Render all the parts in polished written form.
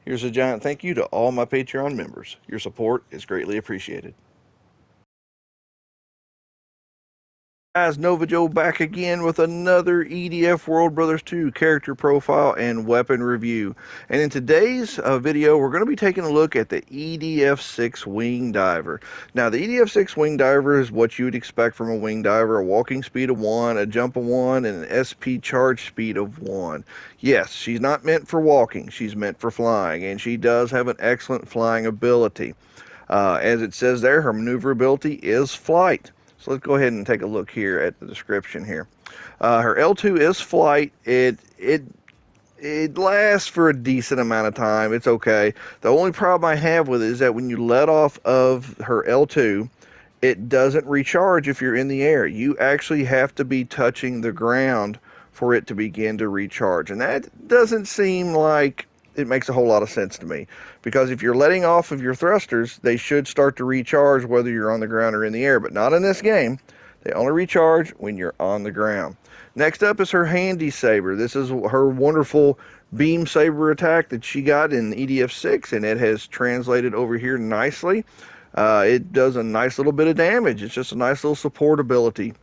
Here's a giant thank you to all my Patreon members. Your support is greatly appreciated. Guys, Nova Joe back again with another EDF World Brothers 2 character profile and weapon review. And in today's video, we're going to be taking a look at the EDF 6 Wing Diver. Now, the EDF 6 Wing Diver is what you would expect from a wing diver: a walking speed of 1, a jump of 1, and an SP charge speed of 1. Yes, she's not meant for walking, she's meant for flying, and she does have an excellent flying ability. As it says there, her maneuverability is flight. So let's go ahead and take a look here at the description here. Her L2 is flight. It lasts for a decent amount of time. It's okay. The only problem I have with it is that when you let off of her L2, it doesn't recharge if you're in the air. You actually have to be touching the ground for it to begin to recharge. And that doesn't seem like it makes a whole lot of sense to me, because if you're letting off of your thrusters, they should start to recharge whether you're on the ground or in the air, but not in this game. They only recharge when you're on the ground. Next up is her handy saber. This is her wonderful beam saber attack that she got in EDF 6, and it has translated over here nicely. It does a nice little bit of damage. It's just a nice little support ability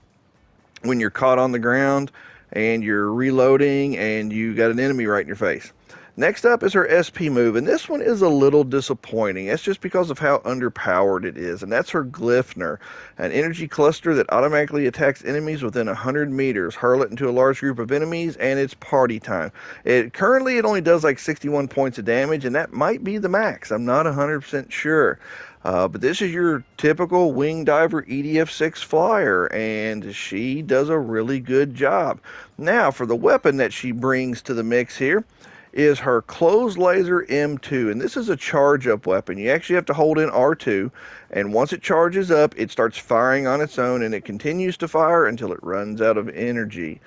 when you're caught on the ground and you're reloading and you got an enemy right in your face. Next up is her SP move, and this one is a little disappointing. It's just because of how underpowered it is, and that's her Glyphner, an energy cluster that automatically attacks enemies within 100 meters, hurl it into a large group of enemies, and it's party time. Currently, it only does like 61 points of damage, and that might be the max. I'm not 100% sure. But this is your typical wing diver EDF 6 flyer, and she does a really good job. Now, for the weapon that she brings to the mix here is her closed laser M2, and this is a charge up weapon. You actually have to hold in R2, and once it charges up, it starts firing on its own, and it continues to fire until it runs out of energy.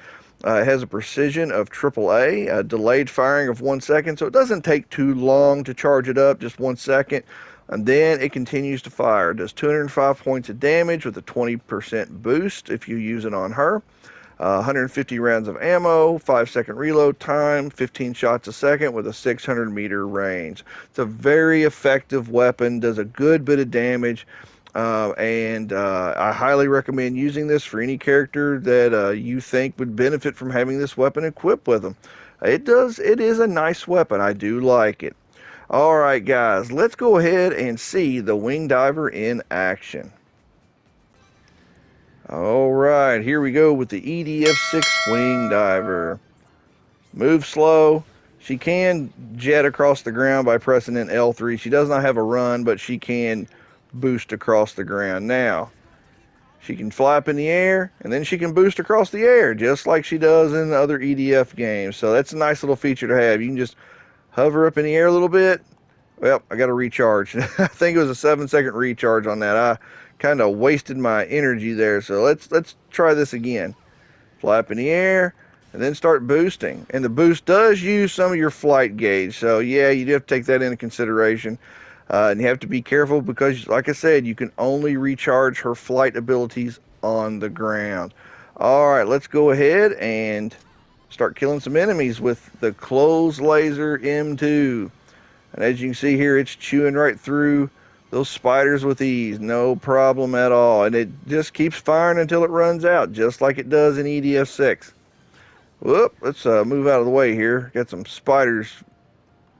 It has a precision of AAA, a delayed firing of 1 second, so it doesn't take too long to charge it up, just 1 second, and then it continues to fire. It does 205 points of damage with a 20% boost if you use it on her. 150 rounds of ammo, 5-second reload time, 15 shots a second with a 600-meter range. It's a very effective weapon, does a good bit of damage, and I highly recommend using this for any character that you think would benefit from having this weapon equipped with them. It is a nice weapon. I do like it. Alright guys, let's go ahead and see the Wing Diver in action. Alright, here we go with the EDF 6 Wing Diver. Move slow. She can jet across the ground by pressing in L3. She does not have a run, but she can boost across the ground. Now, she can fly up in the air, and then she can boost across the air, just like she does in other EDF games. So that's a nice little feature to have. You can just hover up in the air a little bit. Well, I got to recharge. I think it was a 7-second recharge on that. I kind of wasted my energy there, so let's try this again. Fly up in the air and then start boosting, and the boost does use some of your flight gauge, so yeah, you do have to take that into consideration, and you have to be careful because, like I said, you can only recharge her flight abilities on the ground. Alright, let's go ahead and start killing some enemies with the closed laser M2, and as you can see here, it's chewing right through those spiders with ease, no problem at all, and it just keeps firing until it runs out, just like it does in EDF 6. Whoop, let's move out of the way here. Got some spiders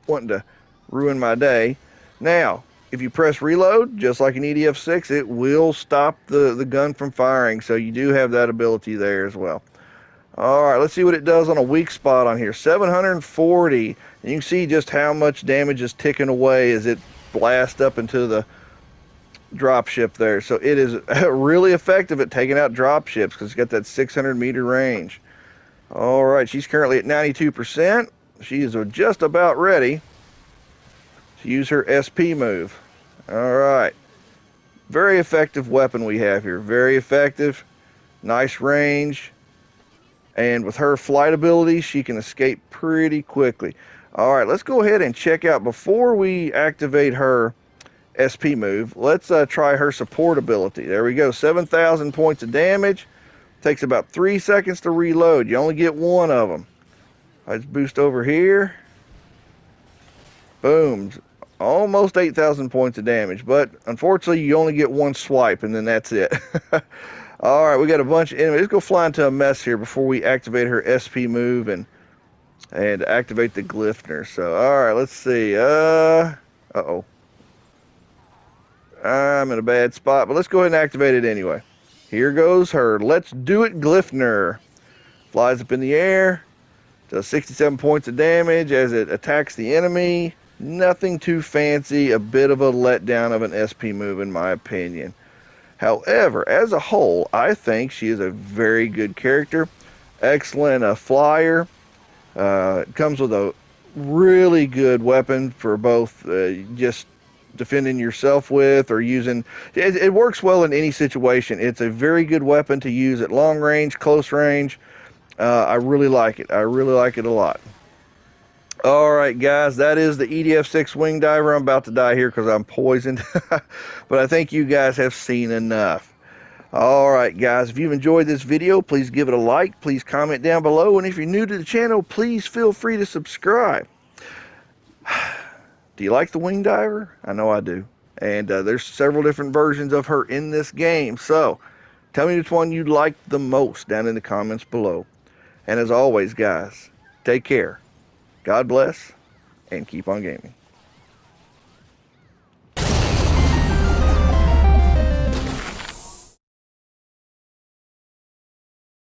wanting to ruin my day. Now, if you press reload, just like in EDF 6, it will stop the gun from firing, so you do have that ability there as well. Alright, let's see what it does on a weak spot on here. 740, and you can see just how much damage is ticking away as it blast up into the dropship there. So it is really effective at taking out dropships because it's got that 600-meter range. Alright, she's currently at 92%. She is just about ready to use her SP move. Alright, very effective weapon we have here. Very effective, nice range, and with her flight ability, she can escape pretty quickly. Alright, let's go ahead and check out, before we activate her SP move, let's try her support ability. There we go, 7,000 points of damage. Takes about 3 seconds to reload. You only get one of them. Let's boost over here. Boom. Almost 8,000 points of damage, but unfortunately you only get one swipe and then that's it. Alright, we got a bunch of enemies. Let's go fly into a mess here before we activate her SP move and activate the Glyphner. So, alright, let's see. Uh-oh. I'm in a bad spot, but let's go ahead and activate it anyway. Here goes her Let's Do It Glyphner. Flies up in the air. Does 67 points of damage as it attacks the enemy. Nothing too fancy. A bit of a letdown of an SP move in my opinion. However, as a whole, I think she is a very good character. Excellent flyer. Comes with a really good weapon for both just defending yourself with or using. It works well in any situation. It's a very good weapon to use at long range, close range. I really like it. I really like it a lot. Alright guys, that is the EDF 6 wing diver. I'm about to die here because I'm poisoned. But I think you guys have seen enough. Alright guys, if you've enjoyed this video, please give it a like. Please comment down below. And if you're new to the channel, please feel free to subscribe. Do you like the wing diver? I know I do. And there's several different versions of her in this game. So tell me which one you like the most down in the comments below. And as always guys, take care. God bless, and keep on gaming.